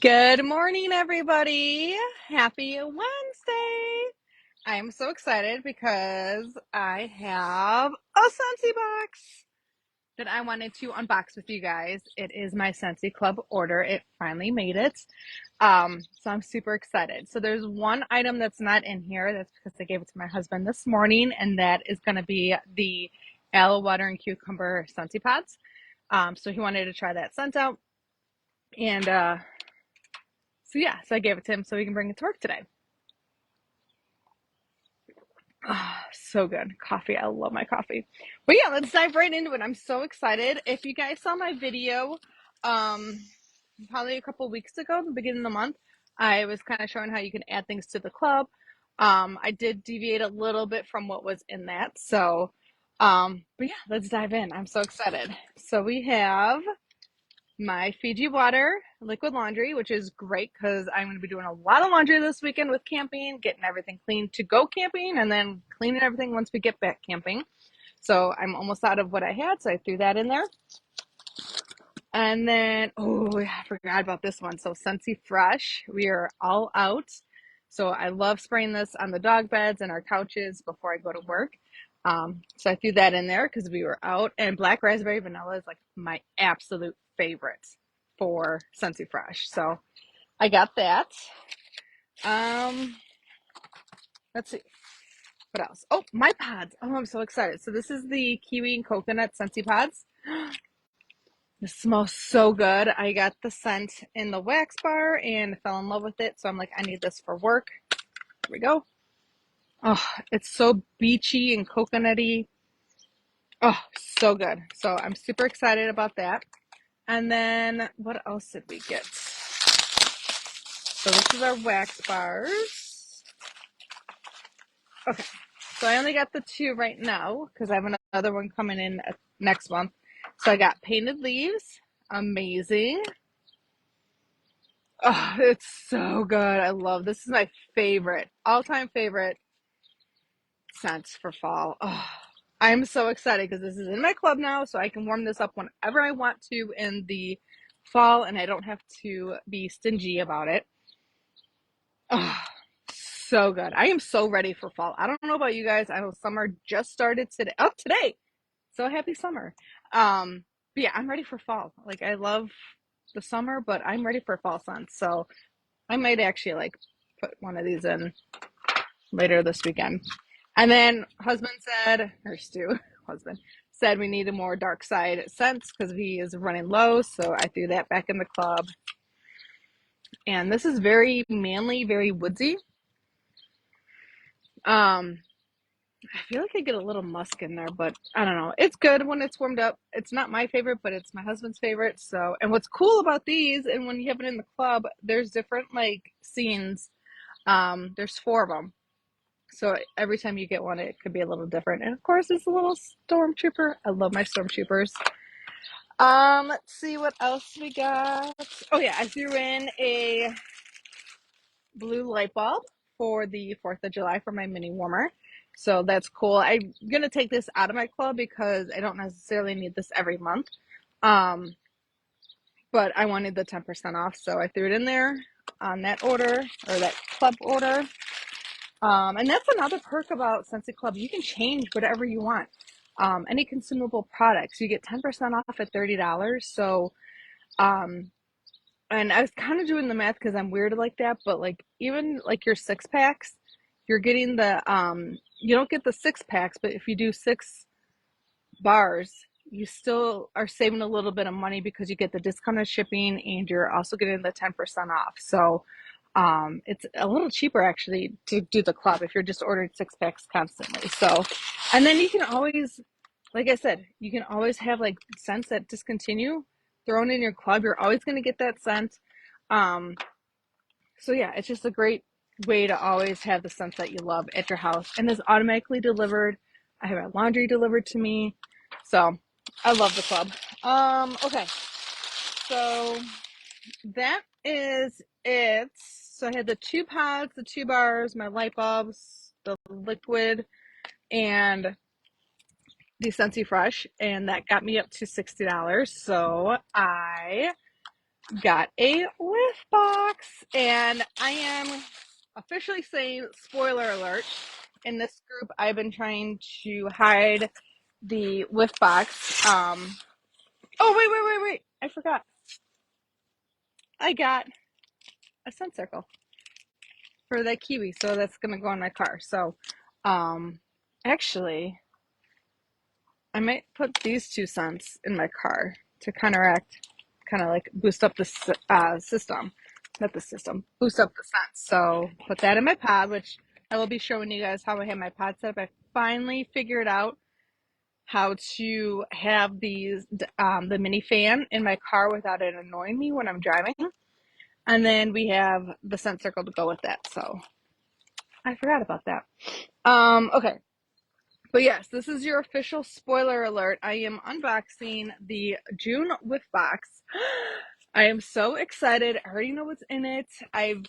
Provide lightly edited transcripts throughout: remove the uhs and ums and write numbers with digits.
Good morning, everybody. Happy Wednesday. I am so excited because I have a Scentsy box that I wanted to unbox with you guys. It is my Scentsy Club order. It finally made it. So I'm super excited. So there's one item that's not in here. That's because I gave it to my husband this morning, and that is going to be the aloe water and cucumber Scentsy pods. So he wanted to try that scent out. And so I gave it to him so he can bring it to work today. Oh, so good. Coffee. I love my coffee. But yeah, let's dive right into it. I'm so excited. If you guys saw my video, probably a couple weeks ago, the beginning of the month, I was kind of showing how you can add things to the club. I did deviate a little bit from what was in that. But yeah, let's dive in. I'm so excited. So we have my Fiji water liquid laundry, which is great because I'm going to be doing a lot of laundry this weekend with camping, getting everything clean to go camping, and then cleaning everything once we get back camping. So I'm almost out of what I had, so I threw that in there. And then, I forgot about this one. So Scentsy Fresh, we are all out. So I love spraying this on the dog beds and our couches before I go to work. So I threw that in there because we were out. And black raspberry vanilla is like my absolute favorite for Scentsy Fresh. So I got that. Let's see. What else? Oh, my pods. Oh, I'm so excited. So this is the kiwi and coconut Scentsy pods. This smells so good. I got the scent in the wax bar and fell in love with it. So I'm like, I need this for work. Here we go. Oh, it's so beachy and coconutty. Oh, so good. So I'm super excited about that. And then what else did we get? So this is our wax bars. Okay. So I only got the two right now because I have another one coming in next month. So I got painted leaves. Amazing. Oh, it's so good. I love this. Is my favorite, all-time favorite scent for fall. Oh, I'm so excited because this is in my club now, so I can warm this up whenever I want to in the fall, and I don't have to be stingy about it. Oh, so good. I am so ready for fall. I don't know about you guys. I know summer just started today. Oh, today. So happy summer. But yeah, I'm ready for fall. Like I love the summer, but I'm ready for fall scents. So I might actually like put one of these in later this weekend. And then husband said we needed more dark side scents because he is running low. So I threw that back in the club. And this is very manly, very woodsy. I feel like I get a little musk in there, but I don't know. It's good when it's warmed up. It's not my favorite, but it's my husband's favorite. So, and what's cool about these, and when you have it in the club, there's different like scenes. There's four of them. So every time you get one, it could be a little different. And of course, it's a little stormtrooper. I love my stormtroopers. Let's see what else we got. Oh yeah, I threw in a blue light bulb for the 4th of July for my mini warmer. So that's cool. I'm going to take this out of my club because I don't necessarily need this every month. But I wanted the 10% off. So I threw it in there on that order or that club order. And that's another perk about Scentsy Club. You can change whatever you want. Any consumable products, you get 10% off at $30. So, and I was kind of doing the math because I'm weird like that, but like even like your 6 packs, you're getting you don't get the 6 packs, but if you do 6 bars, you still are saving a little bit of money because you get the discounted shipping and you're also getting the 10% off. So, it's a little cheaper actually to do the club if you're just ordering 6 packs constantly. So, and then you can always, like I said, you can always have like scents that discontinue thrown in your club. You're always going to get that scent. So yeah, it's just a great way to always have the scents that you love at your house, and it's automatically delivered. I have my laundry delivered to me, so I love the club. Okay, so that is it. So I had the 2 pods, the 2 bars, my light bulbs, the liquid, and the Scentsy Fresh, and that got me up to $60. So I got a Whiff Whiff box, and I am officially saying spoiler alert. In this group, I've been trying to hide the Whiff box. Oh, wait. I forgot. I got a scent circle for that kiwi, so that's going to go in my car. So, actually, I might put these two scents in my car to counteract, kind of like boost up the system. Not the system, boost up the scents. So, put that in my pod, which I will be showing you guys how I have my pod set up. I finally figured out how to have these the mini fan in my car without it annoying me when I'm driving. And then we have the scent circle to go with that. So I forgot about that. Okay. But yes, this is your official spoiler alert. I am unboxing the June Whiff box. I am so excited. I already know what's in it. I've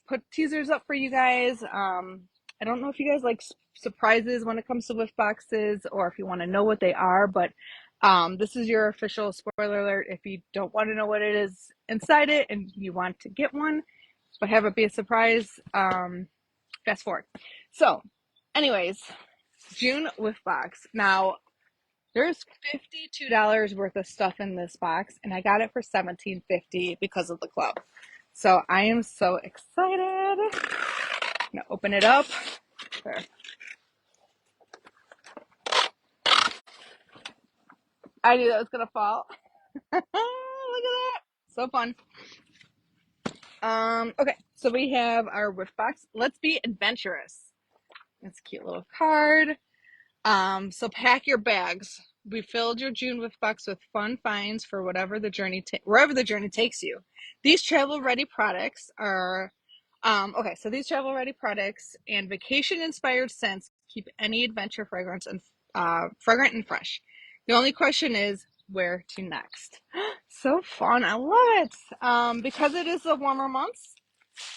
put teasers up for you guys. I don't know if you guys like surprises when it comes to Whiff boxes or if you want to know what they are, but this is your official spoiler alert. If you don't want to know what it is inside it and you want to get one, but have it be a surprise, fast forward. So, anyways, June Whiff box. Now, there's $52 worth of stuff in this box, and I got it for $17.50 because of the club. So I am so excited. I'm gonna open it up. There. I knew that was gonna fall. Look at that. So fun. Okay, so we have our Whiff box. Let's be adventurous. That's a cute little card. So pack your bags. We filled your June Whiff box with fun finds for whatever the journey wherever the journey takes you. These travel ready products are okay, so these travel ready products and vacation inspired scents keep any adventure fragrance and fragrant and fresh. The only question is where to next. So fun. I love it. Because it is the warmer months,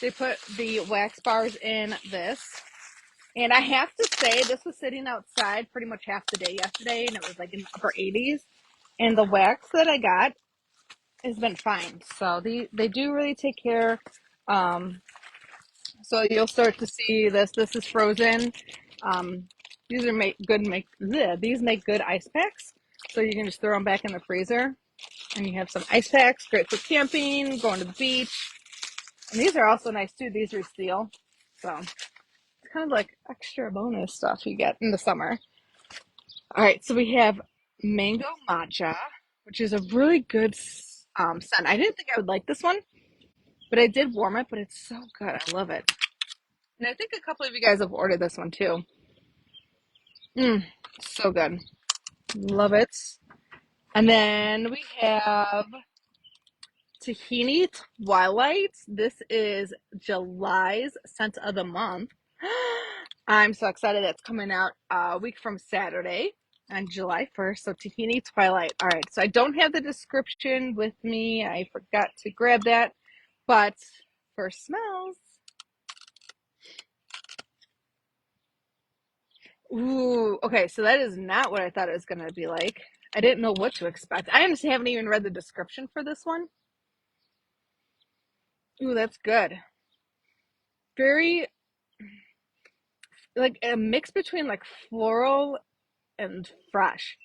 they put the wax bars in this. And I have to say, this was sitting outside pretty much half the day yesterday, and it was like in the upper 80s. And the wax that I got has been fine. So they do really take care. So you'll start to see this. This is frozen. These are these make good ice packs. So you can just throw them back in the freezer, and you have some ice packs. Great for camping, going to the beach. And these are also nice too. These reseal. So kind of like extra bonus stuff you get in the summer. All right, so we have mango matcha, which is a really good scent. I didn't think I would like this one, but I did warm it, but it's so good. I love it. And I think a couple of you guys have ordered this one too. So good. Love it. And then we have Tahini Twilight. This is July's scent of the month. I'm so excited. It's coming out a week from Saturday on July 1st. So Tahini Twilight. All right. So I don't have the description with me. I forgot to grab that. But for smells. Ooh. Okay. So that is not what I thought it was going to be like. I didn't know what to expect. I honestly haven't even read the description for this one. Ooh, that's good. Very like a mix between like floral and fresh.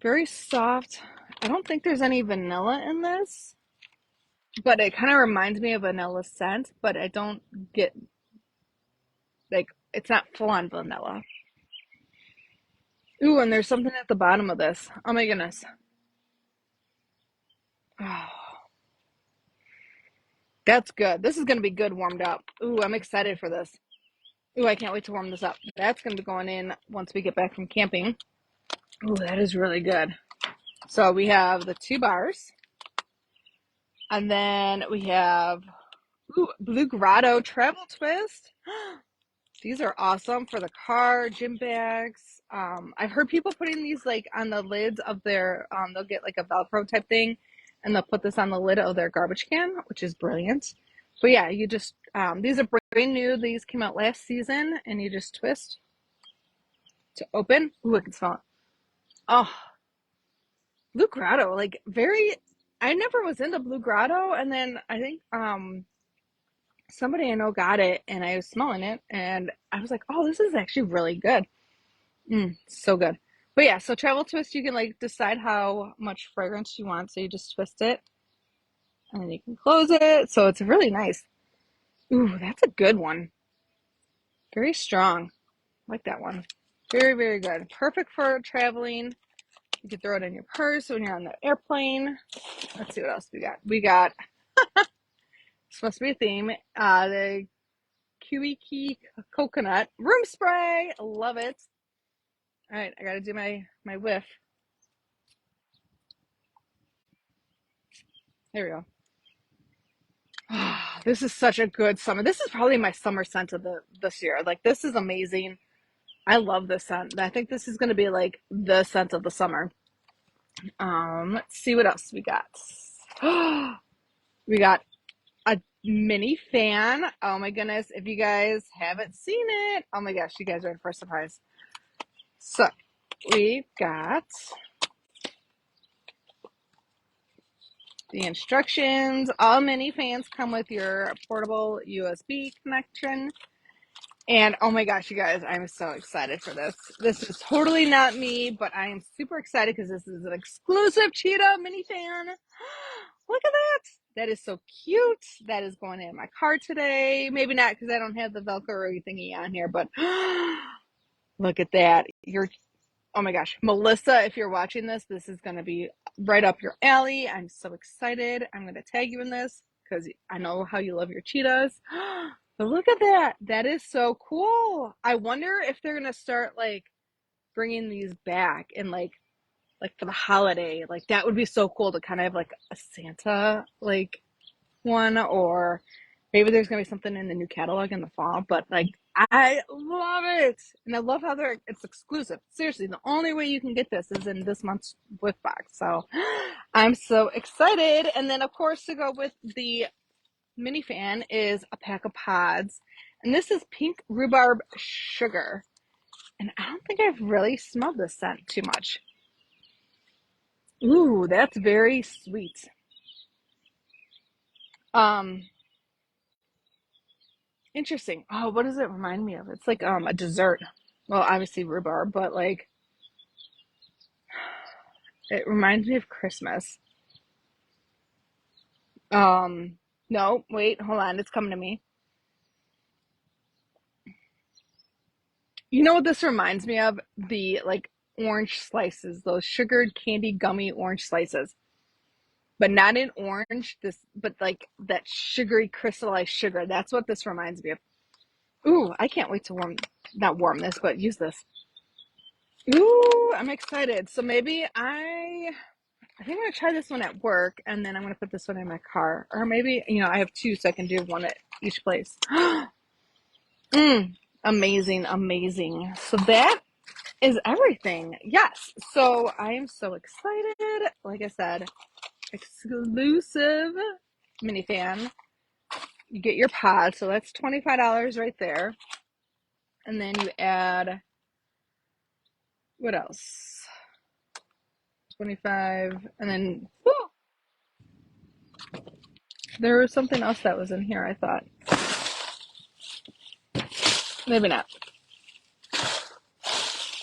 Very soft. I don't think there's any vanilla in this, but it kind of reminds me of vanilla scent, but I don't get like it's not full on vanilla. Ooh, and there's something at the bottom of this. Oh my goodness. Oh, that's good. This is going to be good warmed up. Ooh, I'm excited for this. Ooh, I can't wait to warm this up. That's going to be going in once we get back from camping. Ooh, that is really good. So we have the 2 bars. And then we have Blue Grotto Travel Twist. These are awesome for the car, gym bags. I've heard people putting these like on the lids of their, they'll get like a Velcro type thing and they'll put this on the lid of their garbage can, which is brilliant. But yeah, you just, these are brand new. These came out last season and you just twist to open. Ooh, I can smell it. Oh, Blue Grotto, like very, I never was into Blue Grotto, and then I think somebody I know got it, and I was smelling it, and I was like, oh, this is actually really good. So good. But yeah, so travel twist, you can like decide how much fragrance you want, so you just twist it, and then you can close it. So it's really nice. Ooh, that's a good one. Very strong. I like that one. Very, very good. Perfect for traveling. You can throw it in your purse when you're on the airplane. Let's see what else we got. We got, supposed to be a theme, the Kiwi Key Coconut Room Spray. Love it. All right, I got to do my whiff. There we go. This is such a good summer. This is probably my summer scent of this year. Like, this is amazing. I love this scent. I think this is going to be like the scent of the summer. Let's see what else we got. We got a mini fan. Oh my goodness. If you guys haven't seen it, oh my gosh, you guys are in for a surprise. So we've got the instructions. All mini fans come with your portable USB connection. And oh my gosh, you guys, I'm so excited for this. This is totally not me, but I am super excited because this is an exclusive Cheetah mini fan. Look at that. That is so cute. That is going in my car today. Maybe not because I don't have the Velcro thingy on here, but look at that. Oh my gosh. Melissa, if you're watching this, this is going to be right up your alley. I'm so excited. I'm going to tag you in this because I know how you love your cheetahs. But look at that. That is so cool. I wonder if they're going to start like bringing these back and like for the holiday. Like that would be so cool to kind of have like a Santa like one, or maybe there's going to be something in the new catalog in the fall, but like I love it. And I love how it's exclusive. Seriously, the only way you can get this is in this month's Whiff box. So I'm so excited. And then of course to go with the mini fan is a pack of pods. And this is pink rhubarb sugar. And I don't think I've really smelled this scent too much. Ooh, that's very sweet. Um, Interesting. Oh, what does it remind me of? It's like a dessert. Well, obviously rhubarb, but like it reminds me of Christmas. Um, no, wait, hold on, it's coming to me. You know what this reminds me of? The like orange slices, those sugared candy gummy orange slices. But not in orange, this but like that sugary crystallized sugar. That's what this reminds me of. Ooh, I can't wait to not warm this, but use this. Ooh, I'm excited. So maybe I think I'm gonna try this one at work, and then I'm gonna put this one in my car, or maybe I have two, so I can do one at each place. Amazing, amazing. So that is everything. Yes. So I am so excited. Like I said, exclusive mini fan. You get your pod, so that's $25 right there, and then you add what else? 25, and then there was something else that was in here. I thought maybe not.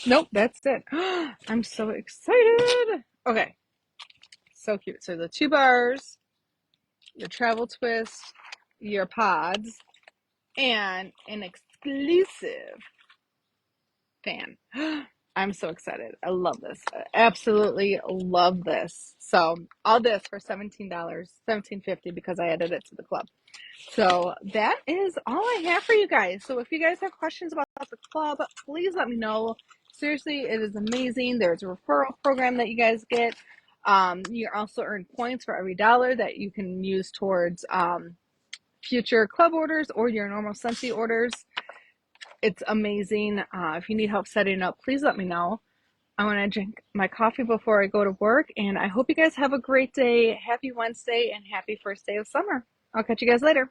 Nope, that's it. I'm so excited. Okay, so cute. So the 2 bars, your travel twist, your pods, and an exclusive fan. I'm so excited. I love this. I absolutely love this. So all this for $17, $17.50 because I added it to the club. So that is all I have for you guys. So if you guys have questions about the club, please let me know. Seriously, it is amazing. There's a referral program that you guys get. You also earn points for every dollar that you can use towards future club orders or your normal Scentsy orders. It's amazing. If you need help setting up, please let me know. I want to drink my coffee before I go to work, and I hope you guys have a great day. Happy Wednesday and happy first day of summer. I'll catch you guys later.